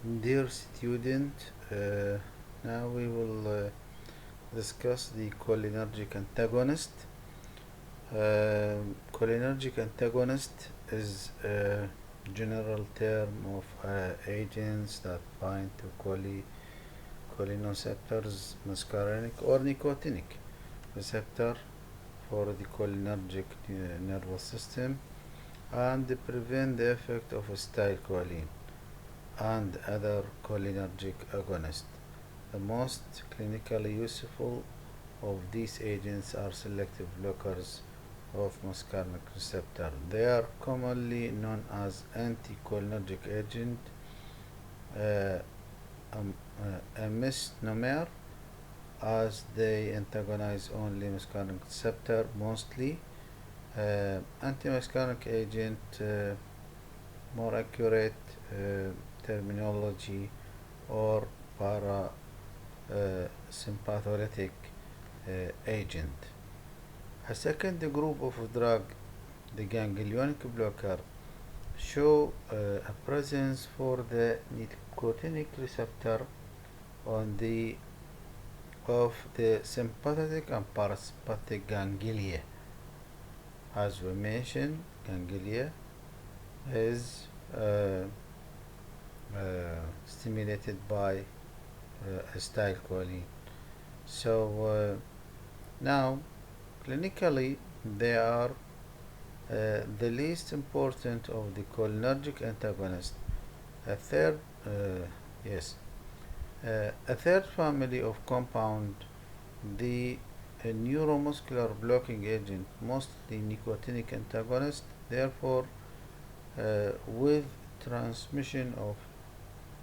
Dear student, now we will discuss the cholinergic antagonist. Cholinergic antagonist is a general term of agents that bind to cholineceptors, muscarinic or nicotinic receptor for the cholinergic nervous system and prevent the effect of acetylcholine and other cholinergic agonists. The most clinically useful of these agents are selective blockers of muscarinic receptor. They are commonly known as anticholinergic agent, uh, a misnomer as they antagonize only muscarinic receptor mostly. Antimuscarinic agent, more accurate terminology, or parasympathetic agent. A second group of drug, the ganglionic blocker, show a presence for the nicotinic receptor on the of the sympathetic and parasympathetic ganglia. As we mentioned, ganglia is stimulated by acetylcholine. So now, clinically, they are the least important of the cholinergic antagonists. A third, yes, a third family of compound, the neuromuscular blocking agent, mostly nicotinic antagonist, therefore, with transmission of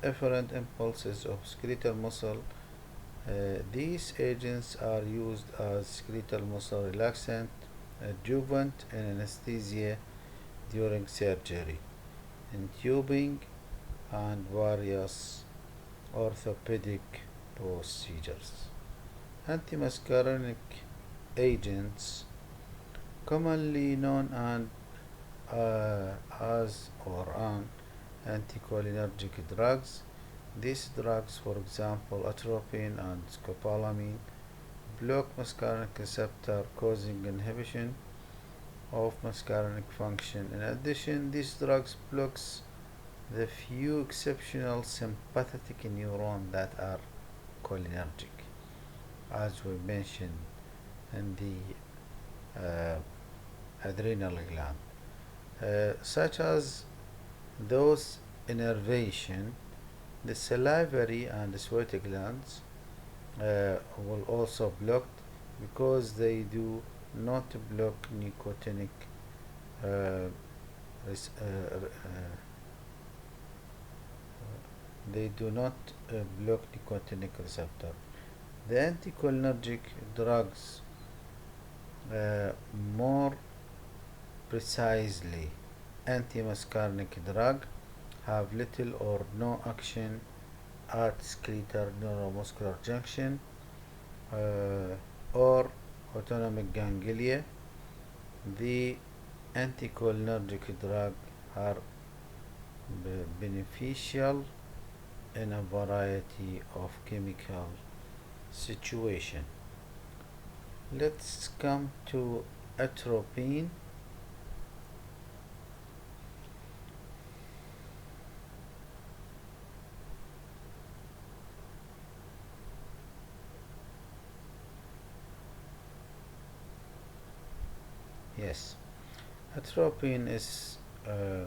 efferent impulses of skeletal muscle. These agents are used as skeletal muscle relaxant, adjuvant, and anesthesia during surgery, intubing, and various orthopedic procedures. Antimuscarinic agents, commonly known as or an anticholinergic drugs. These drugs, for example, atropine and scopolamine, block muscarinic receptor, causing inhibition of muscarinic function. In addition, these drugs blocks the few exceptional sympathetic neurons that are cholinergic, as we mentioned in the adrenal gland, such as those innervation. The salivary and the sweaty glands will also block because they do not block nicotinic uh, they do not block nicotinic receptor. The anticholinergic drugs, more precisely antimuscarinic drug, have little or no action at skeletal neuromuscular junction or autonomic ganglia. The anticholinergic drug are beneficial in a variety of chemical situation. Let's come to atropine. Yes, atropine is a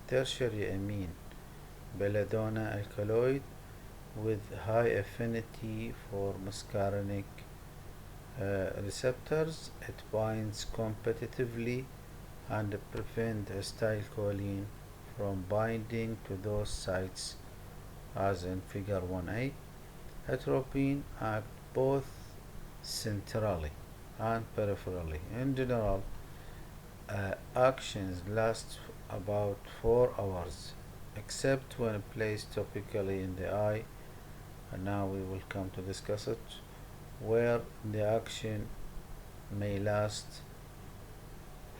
tertiary amine belladonna alkaloid with high affinity for muscarinic receptors. It binds competitively and prevents acetylcholine from binding to those sites, as in figure 1a. Atropine acts both centrally and peripherally. In general, actions last about 4 hours, except when placed topically in the eye, and now we will come to discuss it, where the action may last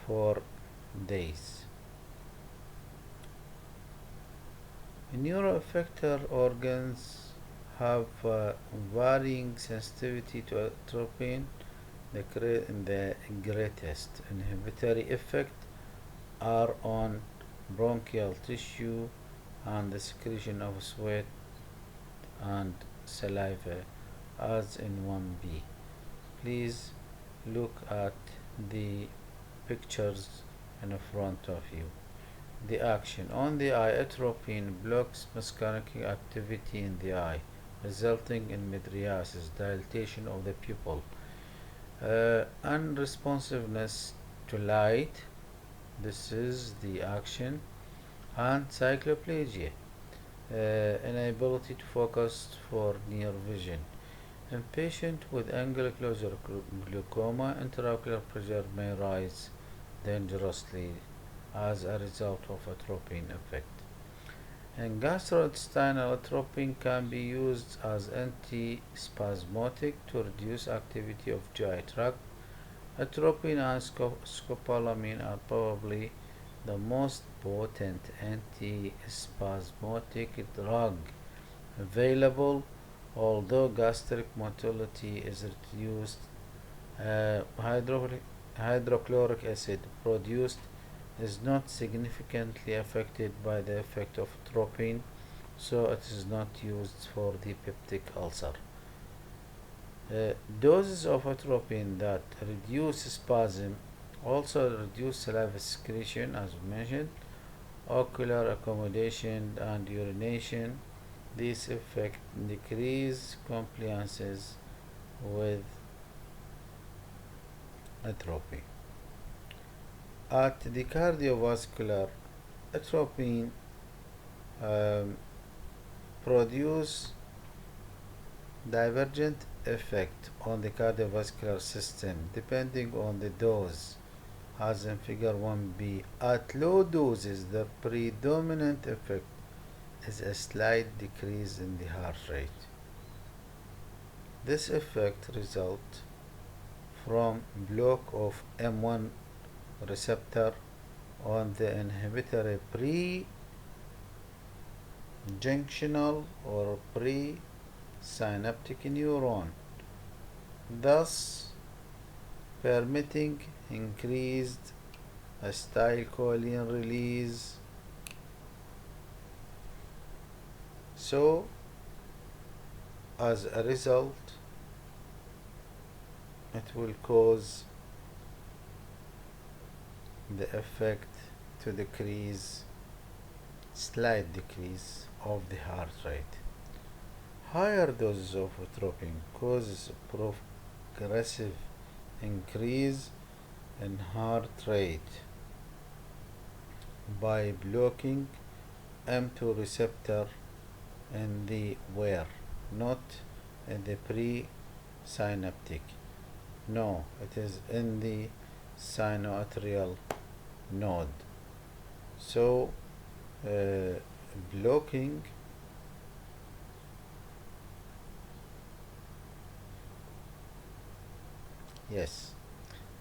for days. Neuroeffector organs have varying sensitivity to atropine. The greatest inhibitory effect are on bronchial tissue and the secretion of sweat and saliva as in 1b. Please look at the pictures in front of you. The action on the eye: atropine blocks muscarinic activity in the eye, resulting in mydriasis, dilatation of the pupil, unresponsiveness to light. This is the action. And cycloplegia, inability to focus for near vision. In patient with angular closure glaucoma, intraocular pressure may rise dangerously as a result of atropine effect. In gastrointestinal, atropine can be used as antispasmodic to reduce activity of GI tract. Atropine and scopolamine are probably the most potent antispasmodic drug available, although gastric motility is reduced. Hydrochloric acid produced is not significantly affected by the effect of atropine, so it is not used for the peptic ulcer. Doses of atropine that reduce spasm also reduce saliva secretion, as mentioned, ocular accommodation and urination. These effects decrease compliances with atropine. At the cardiovascular, atropine produce divergent effect on the cardiovascular system depending on the dose, as in figure 1b. At low doses, the predominant effect is a slight decrease in the heart rate. This effect results from block of M1 receptor on the inhibitory pre-junctional or pre-synaptic neuron, thus permitting increased acetylcholine release. So, as a result, it will cause the effect to decrease, slight decrease of the heart rate. Higher doses of atropine causes progressive increase in heart rate by blocking M2 receptor in the where, not in the pre-synaptic. No, it is in the sinoatrial node. So blocking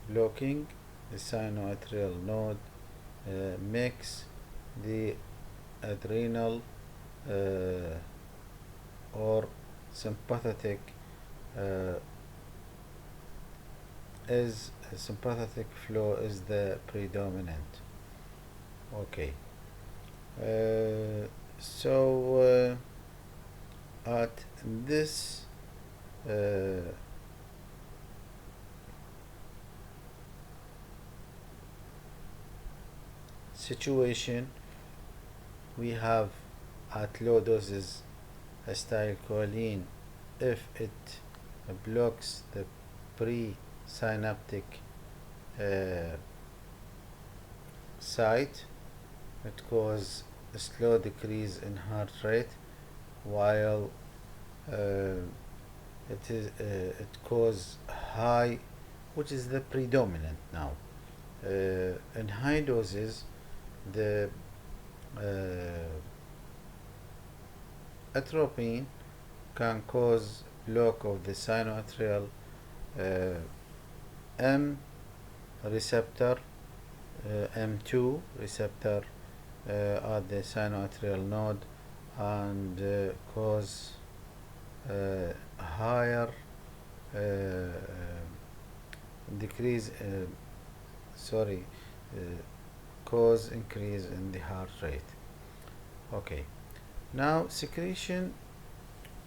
blocking the sinoatrial node makes the adrenal or sympathetic sympathetic flow is the predominant. Okay. So at this situation, we have at low doses acetylcholine. If it blocks the pre-synaptic site, it causes a slow decrease in heart rate, while it causes high, which is the predominant now. In high doses, the atropine can cause block of the sinoatrial M receptor, M2 receptor at the sinoatrial node, and cause higher decrease sorry uh, cause increase in the heart rate. Okay, now secretion.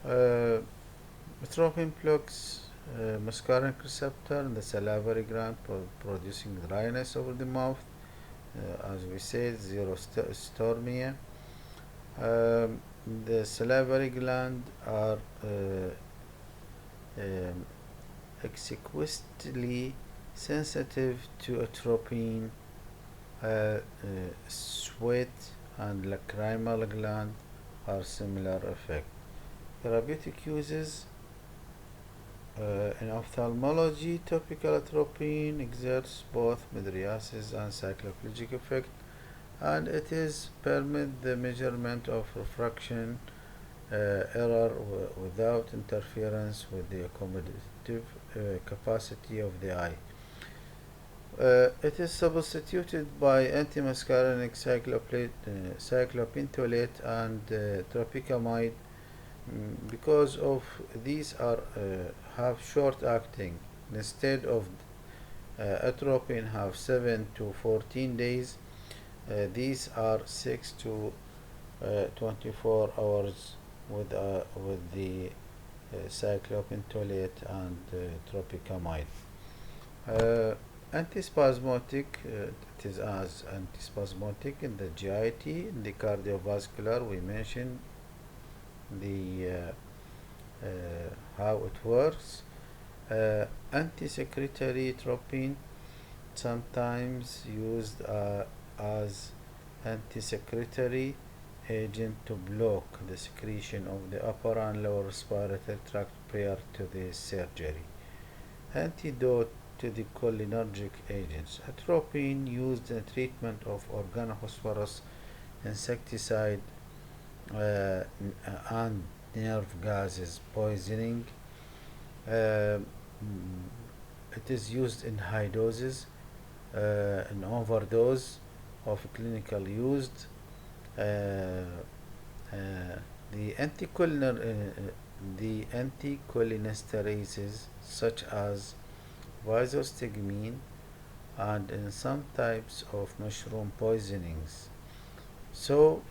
Atropine blocks muscarinic receptor in the salivary gland, producing dryness over the mouth. As we said, xerostomia. Um, the salivary gland are um, exquisitely sensitive to atropine. Sweat and lacrimal gland are similar effect. Therapeutic uses in ophthalmology, topical atropine exerts both mydriasis and cycloplegic effect, and it is permit the measurement of refraction error without interference with the accommodative capacity of the eye. It is substituted by antimuscarinic cyclopentolate and tropicamide because of these are have short acting instead of atropine have 7 to 14 days. These are 6 to 24 hours with the cyclopentolate and tropicamide. Uh, Antispasmodic, it is as antispasmodic in the GIT. In the cardiovascular, we mentioned the how it works. Antisecretory tropine, sometimes used as antisecretory agent to block the secretion of the upper and lower respiratory tract prior to the surgery. Antidote to the cholinergic agents. Atropine used in treatment of organophosphorus insecticide and nerve gases poisoning. It is used in high doses, in overdose of clinical used. Uh, the the anticholinesterases such as visostigmine and in some types of mushroom poisonings. So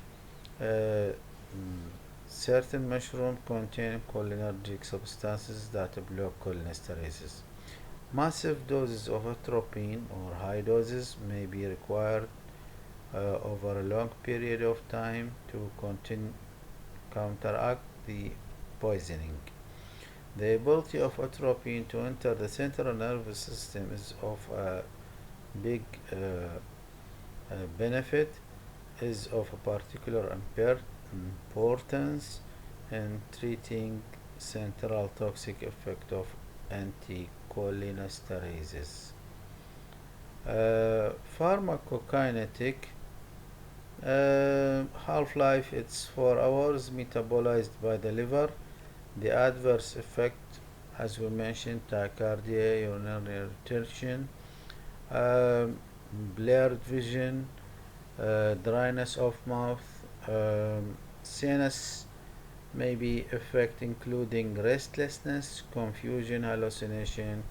certain mushrooms contain cholinergic substances that block cholinesterases. Massive doses of atropine or high doses may be required over a long period of time to counteract the poisoning. The ability of atropine to enter the central nervous system is of a big benefit, is of a particular importance in treating central toxic effect of anticholinesterases. Pharmacokinetic half-life, it's 4 hours, metabolized by the liver. The adverse effect, as we mentioned, tachycardia, urinary retention, blurred vision, dryness of mouth, CNS maybe effect including restlessness, confusion, hallucination,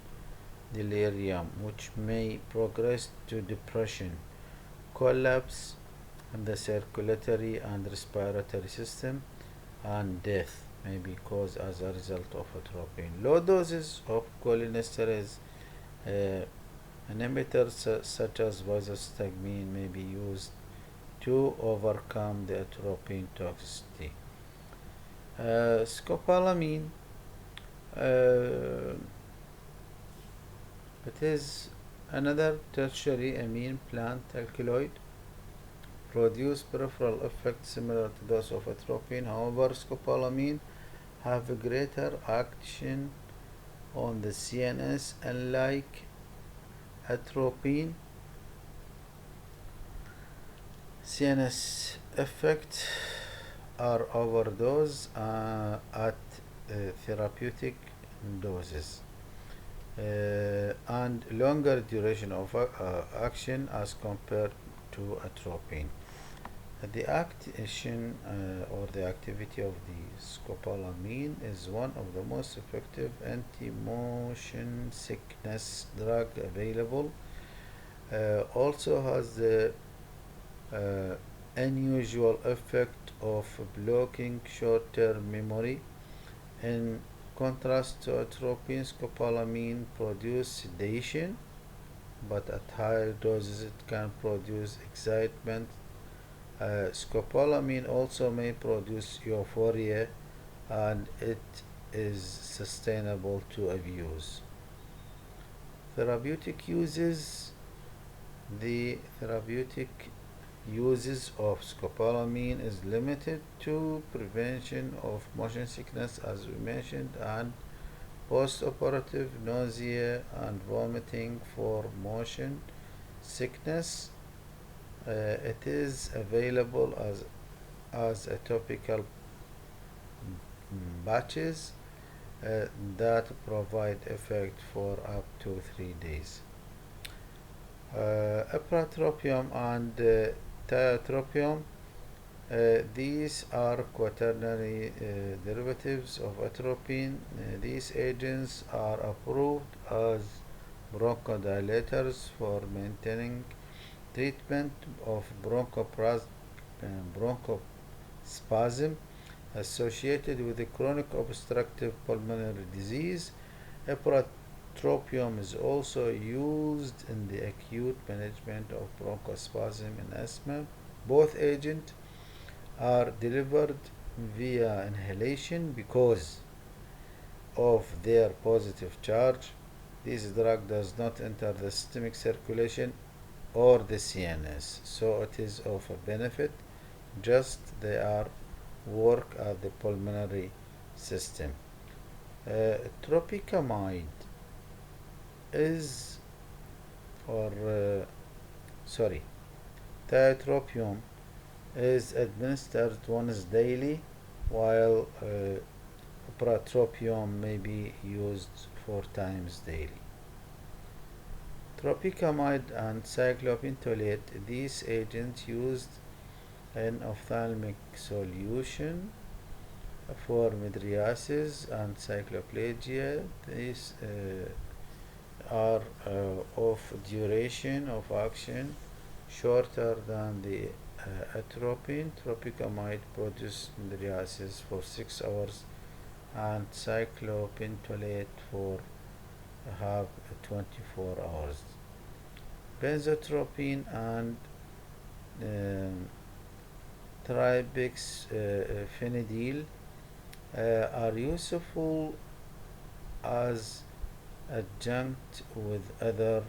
delirium, which may progress to depression, collapse in the circulatory and respiratory system, and death may be caused as a result of atropine. Low doses of cholinesterase inhibitors such as visostigmine may be used to overcome the atropine toxicity. Scopolamine, it is another tertiary amine plant alkaloid, produce peripheral effects similar to those of atropine. However, scopolamine have a greater action on the CNS, unlike atropine. CNS effects are overdose at therapeutic doses and longer duration of action as compared to atropine. The action or the activity of the scopolamine is one of the most effective anti-motion sickness drug available. Also has the uh, unusual effect of blocking short-term memory. In contrast to atropine, scopolamine produces sedation, but at higher doses it can produce excitement. Scopolamine also may produce euphoria, and it is sustainable to abuse. Therapeutic uses. The therapeutic uses of scopolamine is limited to prevention of motion sickness, as we mentioned, and post-operative nausea and vomiting. For motion sickness, it is available as a topical batches that provide effect for up to 3 days. Ipratropium and tiotropium. These are quaternary derivatives of atropine. These agents are approved as bronchodilators for maintaining treatment of bronchospasm associated with the chronic obstructive pulmonary disease. Ipratropium is also used in the acute management of bronchospasm in asthma. Both agents are delivered via inhalation because of their positive charge. This drug does not enter the systemic circulation or the CNS, so it is of a benefit, just they are work at the pulmonary system. Tropicamide is, or sorry, tiotropium is administered once daily, while pratropium may be used 4 times daily. Tropicamide and cyclopentolate, these agents used in ophthalmic solution for mydriasis and cycloplegia. These are of duration of action shorter than the atropine. Tropicamide produces mydriasis for 6 hours and cyclopentolate for have 24 hours. Benzotropine and tribixfenadil are useful as adjunct with other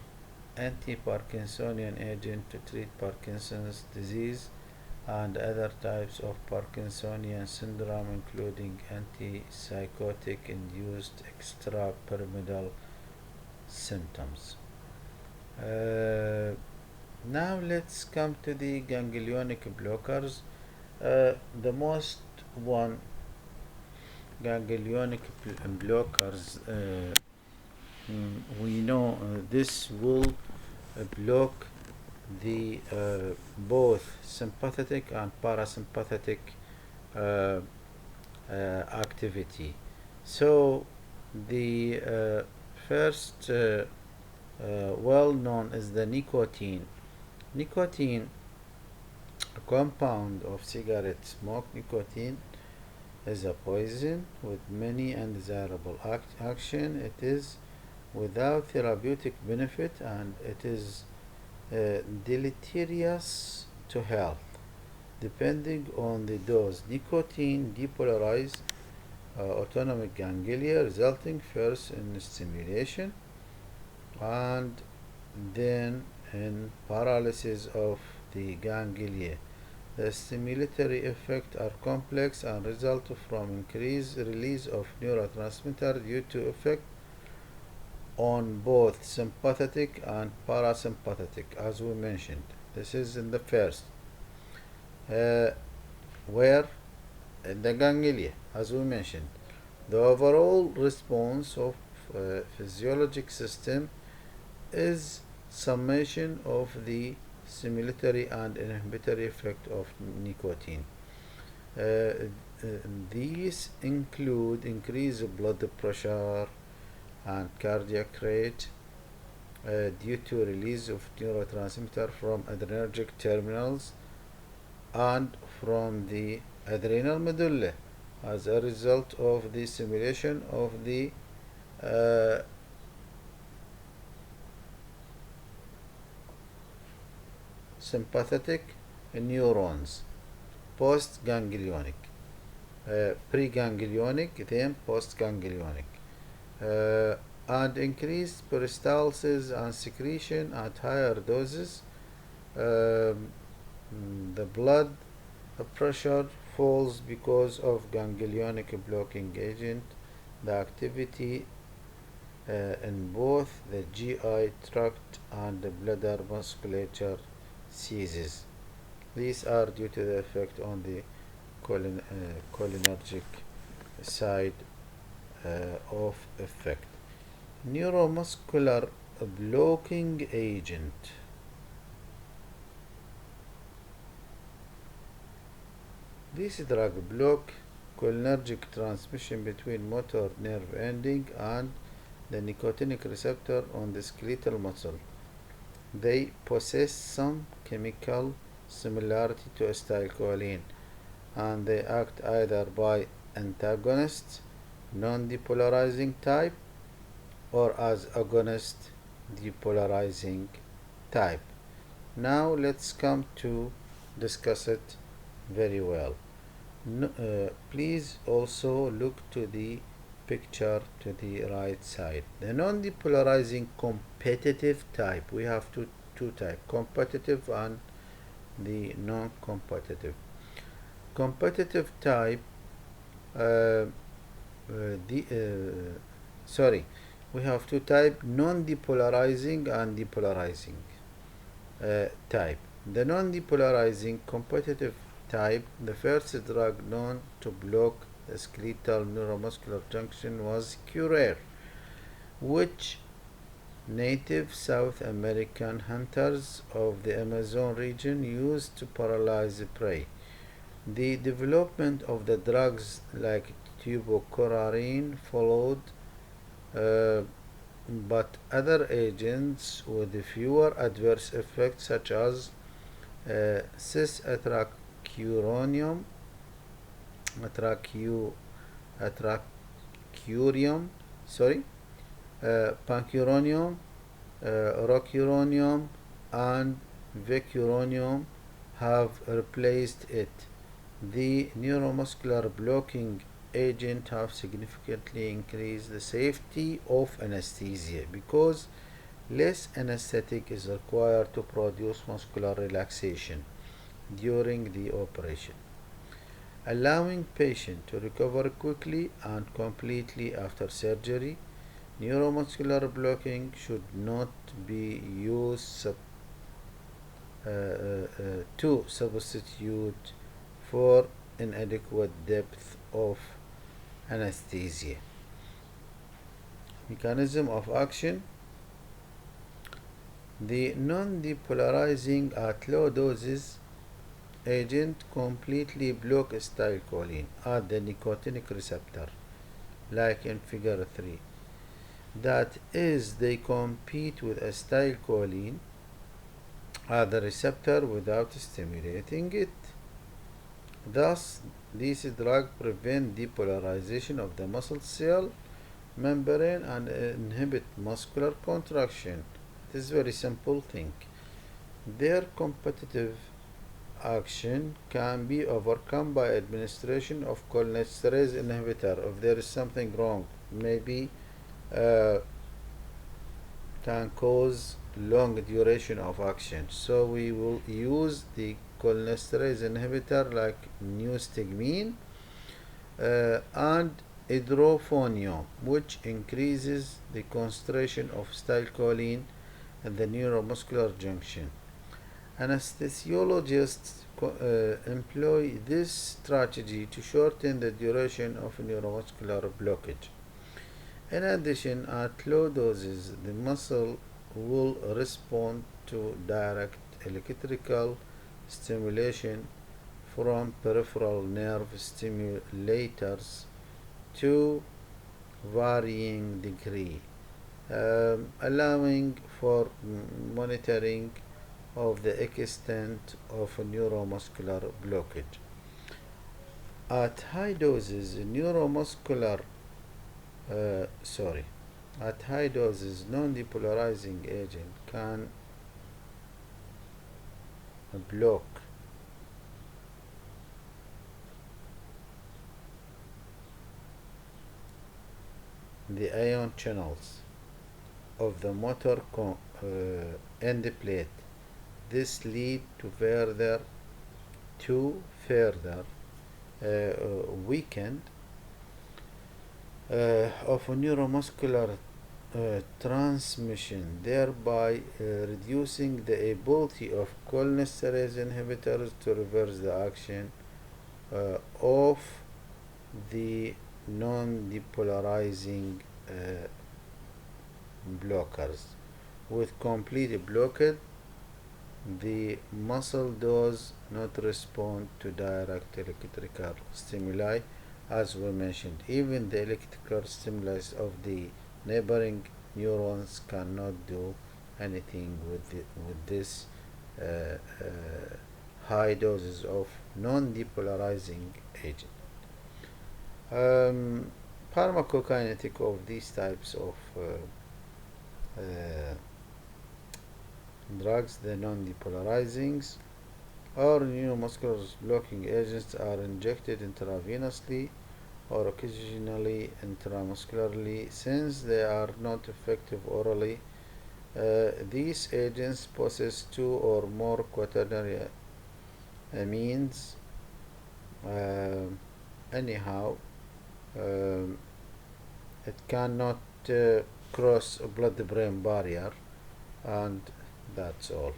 anti-Parkinsonian agents to treat Parkinson's disease and other types of Parkinsonian syndrome, including antipsychotic induced extrapyramidal symptoms. Now let's come to the ganglionic blockers. The most one ganglionic blockers, we know this will block the both sympathetic and parasympathetic activity. So the first well known is the nicotine. Nicotine, a compound of cigarette smoke. Nicotine is a poison with many undesirable action. It is without therapeutic benefit, and it is deleterious to health depending on the dose. Nicotine depolarizes autonomic ganglia, resulting first in stimulation and then in paralysis of the ganglia. The stimulatory effects are complex and result from increased release of neurotransmitter due to effect on both sympathetic and parasympathetic, as we mentioned. This is in the first, where in the ganglia, as we mentioned, the overall response of physiologic system is summation of the stimulatory and inhibitory effect of nicotine. These include increased blood pressure and cardiac rate due to release of neurotransmitter from adrenergic terminals and from the adrenal medulla as a result of the stimulation of the sympathetic neurons, post-ganglionic, pre-ganglionic, then post-ganglionic, and increased peristalsis and secretion at higher doses. The blood pressure falls because of ganglionic blocking agent. The activity in both the GI tract and the bladder musculature ceases. These are due to the effect on the cholinergic side of effect. Neuromuscular blocking agent. This drug block cholinergic transmission between motor nerve ending and the nicotinic receptor on the skeletal muscle. They possess some chemical similarity to acetylcholine, and they act either by antagonist, non-depolarizing type, or as agonist, depolarizing type. Now let's come to discuss it very well. Please also look to the picture to the right side. The non-depolarizing competitive type, we have two types, competitive and the non-competitive. Competitive type, we have two types, non-depolarizing and depolarizing type. The non-depolarizing competitive type, the first drug known to block the skeletal neuromuscular junction was Curare, which native South American hunters of the Amazon region used to paralyze prey. The development of the drugs like tubocorarine followed, but other agents with fewer adverse effects such as cis-atracurium, pancuronium, rocuronium, and vecuronium have replaced it. The neuromuscular blocking agent have significantly increased the safety of anesthesia because less anesthetic is required to produce muscular relaxation during the operation, allowing patient to recover quickly and completely after surgery. Neuromuscular blocking should not be used to substitute for inadequate depth of anesthesia. Mechanism of action. The non-depolarizing at low doses agent completely block acetylcholine at the nicotinic receptor, like in figure 3. That is, they compete with acetylcholine at the receptor without stimulating it. Thus, these drugs prevent depolarization of the muscle cell membrane and inhibit muscular contraction. It is a very simple thing. Their competitive action can be overcome by administration of cholinesterase inhibitor. If there is something wrong, maybe can cause long duration of action, so we will use the cholinesterase inhibitor like neostigmine and hydrophonium, which increases the concentration of acetylcholine at the neuromuscular junction. Anesthesiologists employ this strategy to shorten the duration of neuromuscular blockage. In addition, at low doses, the muscle will respond to direct electrical stimulation from peripheral nerve stimulators to varying degree, allowing for monitoring of the extent of neuromuscular blockage. At high doses, uh, sorry, at high doses, non-depolarizing agent can block the ion channels of the motor end plate. This lead to further weakened of neuromuscular transmission, thereby reducing the ability of cholinesterase inhibitors to reverse the action of the non-depolarizing blockers. With complete blockade, the muscle does not respond to direct electrical stimuli, as we mentioned. Even the electrical stimulus of the neighboring neurons cannot do anything with this high doses of non-depolarizing agent. Pharmacokinetic of these types of drugs, the non-depolarizings or neuromuscular blocking agents, are injected intravenously or occasionally intramuscularly. Since they are not effective orally, these agents possess two or more quaternary amines. Anyhow, it cannot cross a blood-brain barrier, and that's all.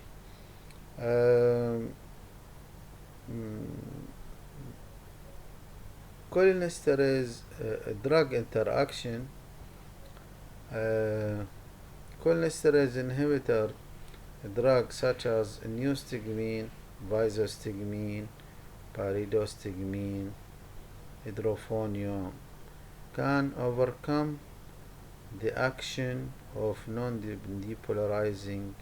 Cholinesterase drug interaction. Cholinesterase inhibitor drugs such as neostigmine, visostigmine, pyridostigmine, hydrophonium can overcome the action of non-depolarizing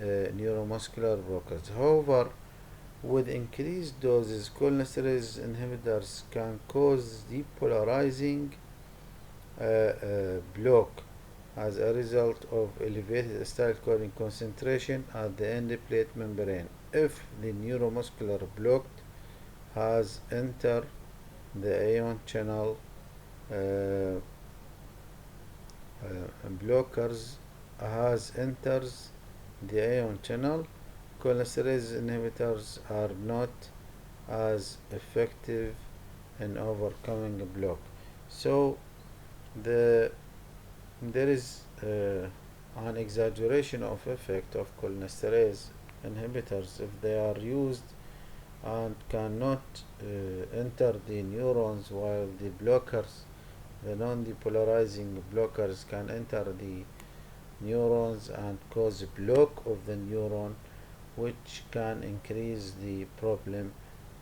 neuromuscular blockers. However, with increased doses, cholinesterase inhibitors can cause depolarizing block as a result of elevated acetylcholine concentration at the end plate membrane. If the neuromuscular block has entered the ion channel, blockers has enters the ion channel, cholinesterase inhibitors are not as effective in overcoming a block. So there is an exaggeration of effect of cholinesterase inhibitors if they are used and cannot enter the neurons, while the blockers, the non-depolarizing blockers, can enter the neurons and cause a block of the neuron, which can increase the problem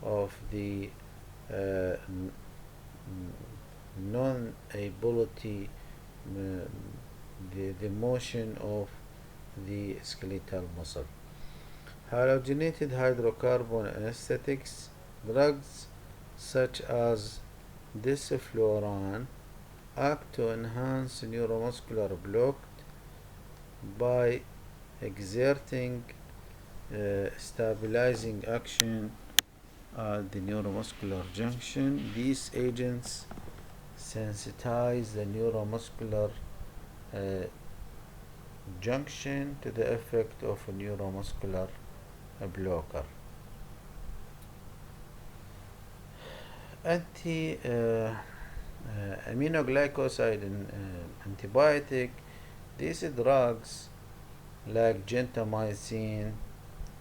of the non-ability, the motion of the skeletal muscle. Halogenated hydrocarbon anesthetics drugs such as desifluran act to enhance neuromuscular block by exerting stabilizing action at the neuromuscular junction. These agents sensitize the neuromuscular junction to the effect of a neuromuscular blocker. Aminoglycoside antibiotic. These drugs like gentamicin,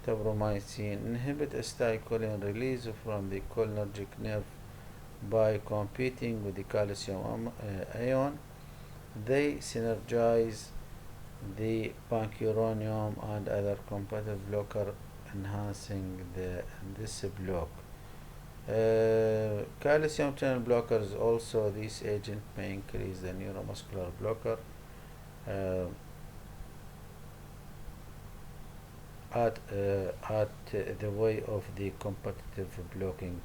tobramycin inhibit acetylcholine release from the cholinergic nerve by competing with the calcium ion. They synergize the pancuronium and other competitive blocker enhancing this block. Calcium channel blockers also, this agent may increase the neuromuscular blocker uh, at the way of the competitive blocking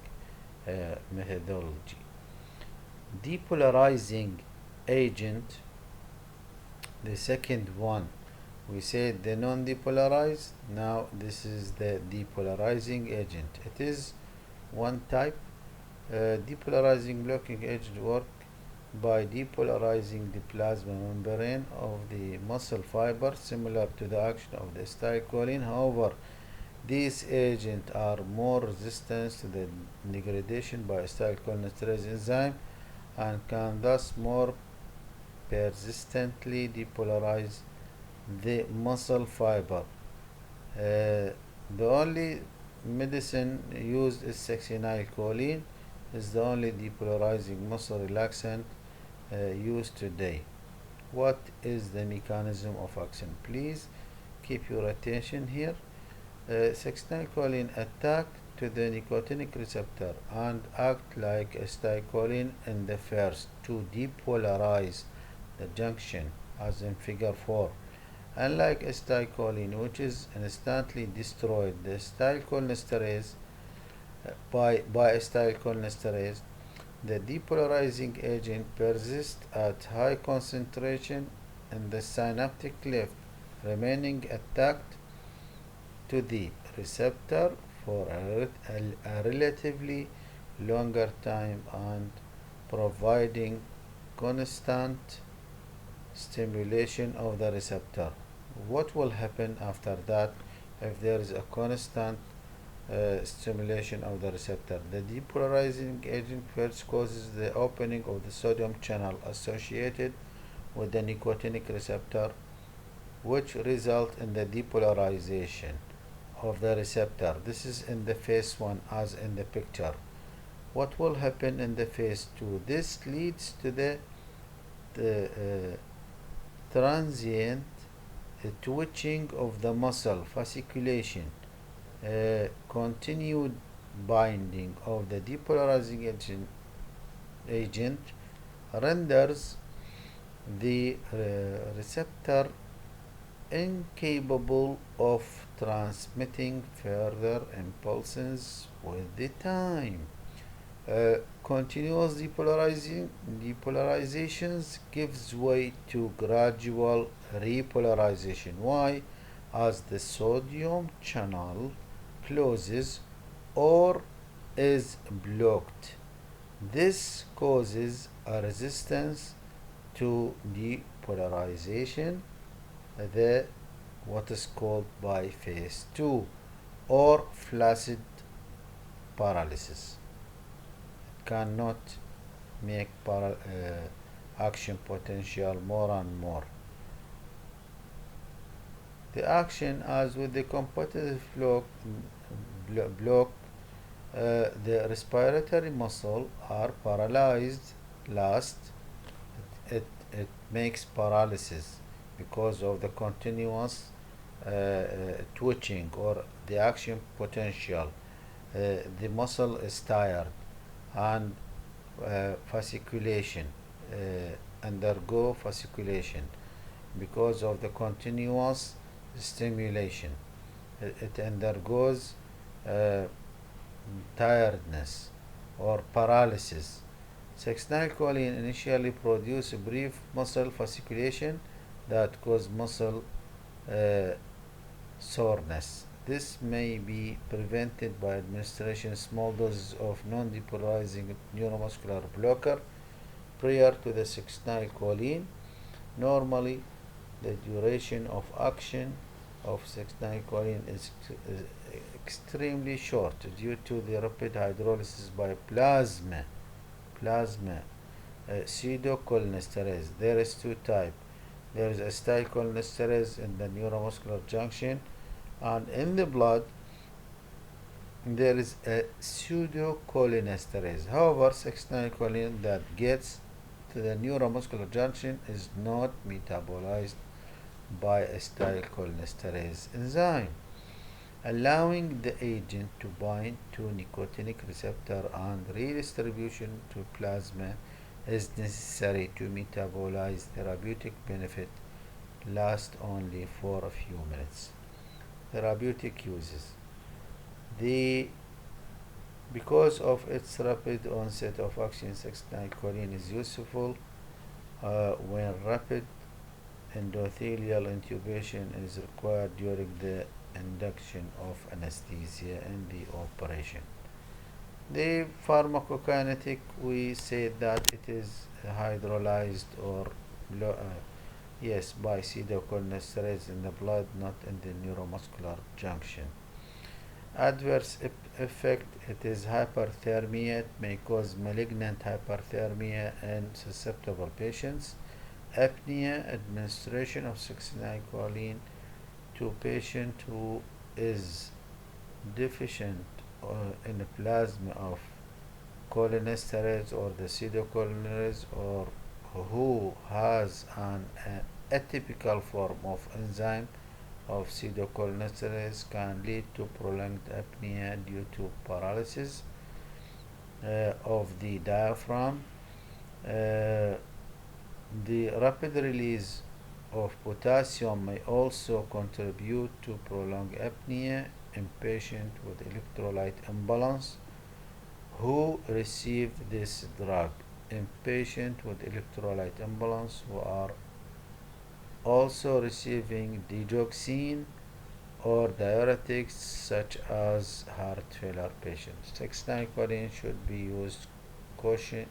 methodology. Depolarizing agent, the second one, we said the non-depolarized, now this is the depolarizing agent. It is one type. Depolarizing blocking agent work by depolarizing the plasma membrane of the muscle fiber, similar to the action of the acetylcholine. However, these agents are more resistant to the degradation by acetylcholinesterase enzyme and can thus more persistently depolarize the muscle fiber. The only medicine used is acetylcholine, is the only depolarizing muscle relaxant used today. What is the mechanism of action? Please keep your attention here. Acetylcholine attack to the nicotinic receptor and act like acetylcholine in the first to depolarize the junction, as in figure 4. Unlike acetylcholine, which is instantly destroyed, the acetylcholinesterase by acetylcholinesterase, the depolarizing agent persists at high concentration in the synaptic cleft, remaining attached to the receptor for a relatively longer time and providing constant stimulation of the receptor. What will happen after that if there is a constant stimulation of the receptor? The depolarizing agent first causes the opening of the sodium channel associated with the nicotinic receptor, which result in the depolarization of the receptor. This is in the phase 1 as in the picture. What will happen in the phase 2? This leads to the transient twitching of the muscle fasciculation, continued binding of the depolarizing agent renders the receptor incapable of transmitting further impulses with the time. Continuous depolarizations gives way to gradual repolarization. Why? As the sodium channel closes or is blocked. This causes a resistance to depolarization, the what is called by phase 2 or flaccid paralysis. It cannot make action potential more and more. The action, as with the competitive block, the respiratory muscle are paralyzed last. It makes paralysis because of the continuous twitching or the action potential. The muscle is tired and fasciculation, undergo fasciculation because of the continuous stimulation. It undergoes tiredness or paralysis. Acetylcholine initially produce brief muscle fasciculation that cause muscle soreness. This may be prevented by administration small doses of non-depolarizing neuromuscular blocker prior to the acetylcholine. Normally, the duration of action of acetylcholine is extremely short due to the rapid hydrolysis by plasma pseudocholinesterase. There is two types. There is acetylcholinesterase in the neuromuscular junction, and in the blood there is a pseudocholinesterase. However, acetylcholine that gets to the neuromuscular junction is not metabolized by acetylcholinesterase enzyme, allowing the agent to bind to nicotinic receptor, and redistribution to plasma is necessary to metabolize. Therapeutic benefit last only for a few minutes. Therapeutic uses. The Because of its rapid onset of action, 6-choline is useful when rapid endothelial intubation is required during the induction of anesthesia in the operation. The pharmacokinetic, we said that it is hydrolyzed or yes, by acetylcholinesterase in the blood, not in the neuromuscular junction. Adverse effect, it is hyperthermia. It may cause malignant hyperthermia in susceptible patients. Apnea, administration of 6-choline to patient who is deficient in plasma of cholinesterase or the pseudocholinesterase, or who has an atypical form of enzyme of pseudocholinesterase, can lead to prolonged apnea due to paralysis of the diaphragm. The rapid release of potassium may also contribute to prolonged apnea in patients with electrolyte imbalance who received this drug. In patients with electrolyte imbalance who are also receiving digoxin or diuretics such as heart failure patients. 6-choline should be used caution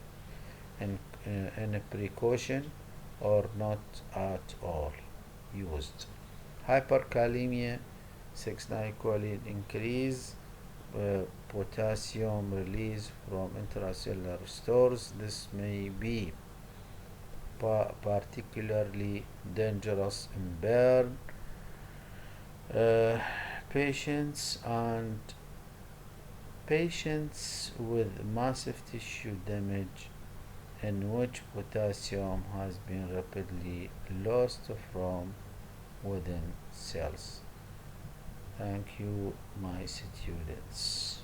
in a precaution or not at all used. Hyperkalemia, 6-choline increase potassium release from intracellular stores. This may be particularly dangerous in burn patients and patients with massive tissue damage in which potassium has been rapidly lost from within cells. Thank you, my students.